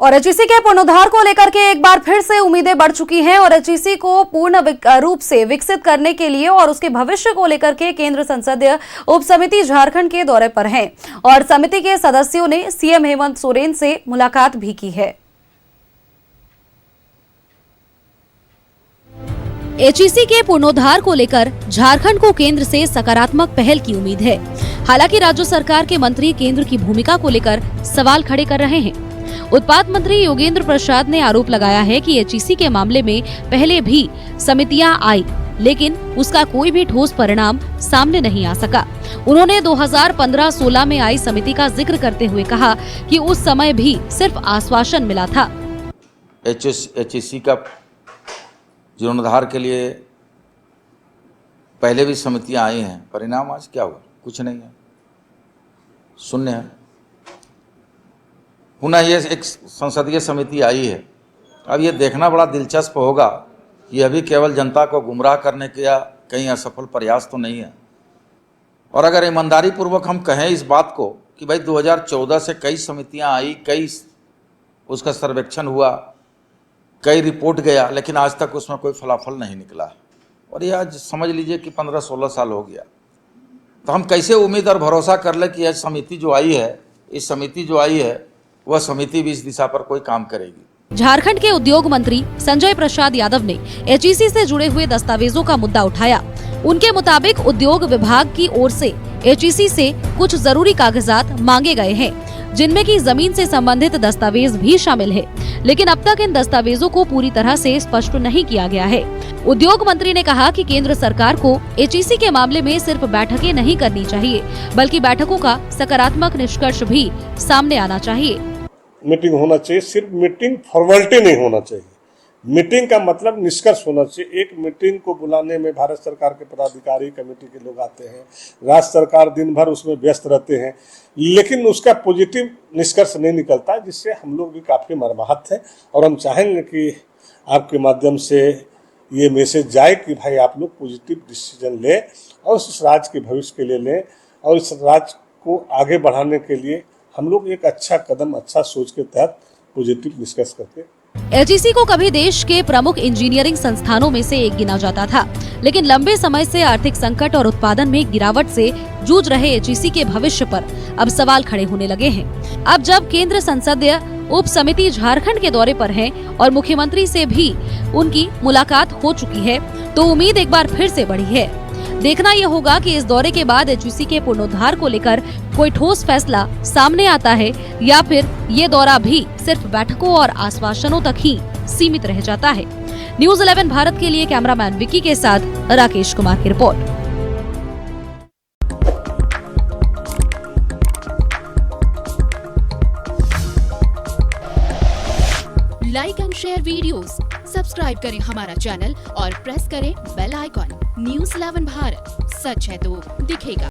और एचईसी के पुनरुद्धार को लेकर के एक बार फिर से उम्मीदें बढ़ चुकी हैं और एचईसी को पूर्ण रूप से विकसित करने के लिए और उसके भविष्य को लेकर के केंद्र संसदीय उप समिति झारखंड के दौरे पर है और समिति के सदस्यों ने सीएम हेमंत सोरेन से मुलाकात भी की है। एचईसी के पुनरुद्धार को लेकर झारखंड को केंद्र से सकारात्मक पहल की उम्मीद है। हालांकि राज्य सरकार के मंत्री केंद्र की भूमिका को लेकर सवाल खड़े कर रहे हैं। उत्पाद मंत्री योगेंद्र प्रसाद ने आरोप लगाया है कि एचईसी के मामले में पहले भी समितियां आई, लेकिन उसका कोई भी ठोस परिणाम सामने नहीं आ सका। उन्होंने 2015-16 में आई समिति का जिक्र करते हुए कहा कि उस समय भी सिर्फ आश्वासन मिला था। एचईसी का जीर्णोद्धार के लिए पहले भी समितियां आई हैं, परिणाम आज क्या हुआ? कुछ नहीं है, शून्य है। पुनः ये एक संसदीय समिति आई है। अब ये देखना बड़ा दिलचस्प होगा कि अभी केवल जनता को गुमराह करने के या कहीं असफल प्रयास तो नहीं है। और अगर ईमानदारी पूर्वक हम कहें इस बात को कि भाई 2014 से कई समितियां आई, कई उसका सर्वेक्षण हुआ, कई रिपोर्ट गया, लेकिन आज तक उसमें कोई फलाफल नहीं निकला। और ये आज समझ लीजिए कि 15-16 साल हो गया। तो हम कैसे उम्मीद और भरोसा कर ले कि यह समिति जो आई है, इस समिति जो आई है वह समिति भी इस दिशा पर कोई काम करेगी। झारखंड के उद्योग मंत्री संजय प्रसाद यादव ने एचईसी से जुड़े हुए दस्तावेजों का मुद्दा उठाया। उनके मुताबिक उद्योग विभाग की ओर से एचईसी से कुछ जरूरी कागजात मांगे गए हैं, जिनमें की जमीन से संबंधित दस्तावेज भी शामिल है, लेकिन अब तक इन दस्तावेजों को पूरी तरह से स्पष्ट नहीं किया गया है। उद्योग मंत्री ने कहा कि केंद्र सरकार को एचईसी के मामले में सिर्फ बैठकें नहीं करनी चाहिए, बल्कि बैठकों का सकारात्मक निष्कर्ष भी सामने आना चाहिए। मीटिंग होना चाहिए, सिर्फ मीटिंग फॉर्मेलिटी नहीं होना चाहिए। मीटिंग का मतलब निष्कर्ष होना चाहिए। एक मीटिंग को बुलाने में भारत सरकार के पदाधिकारी, कमेटी के लोग आते हैं, राज्य सरकार दिन भर उसमें व्यस्त रहते हैं, लेकिन उसका पॉजिटिव निष्कर्ष नहीं निकलता, जिससे हम लोग भी काफ़ी मर्माहत हैं। और हम चाहेंगे कि आपके माध्यम से ये मैसेज जाए कि भाई आप लोग पॉजिटिव डिसीजन लें और उस राज्य के भविष्य के लिए लें और इस राज्य को आगे बढ़ाने के लिए हम लोग एक अच्छा कदम, अच्छा सोच के तहत पॉजिटिव डिस्कस करके। एचईसी को कभी देश के प्रमुख इंजीनियरिंग संस्थानों में से एक गिना जाता था, लेकिन लंबे समय से आर्थिक संकट और उत्पादन में गिरावट से जूझ रहे एचईसी के भविष्य पर अब सवाल खड़े होने लगे हैं। अब जब केंद्र संसदीय उप समिति झारखंड के दौरे पर है और मुख्यमंत्री से भी उनकी मुलाकात हो चुकी है, तो उम्मीद एक बार फिर से बढ़ी है। देखना यह होगा कि इस दौरे के बाद एचईसी के पुनरुद्धार को लेकर कोई ठोस फैसला सामने आता है या फिर ये दौरा भी सिर्फ बैठकों और आश्वासनों तक ही सीमित रह जाता है। न्यूज़ 11 भारत के लिए कैमरामैन विकी के साथ राकेश कुमार की report. Like and share videos, subscribe करें हमारा चैनल और प्रेस करें बेल आइकॉन। न्यूज़ 11 भारत, सच है तो दिखेगा।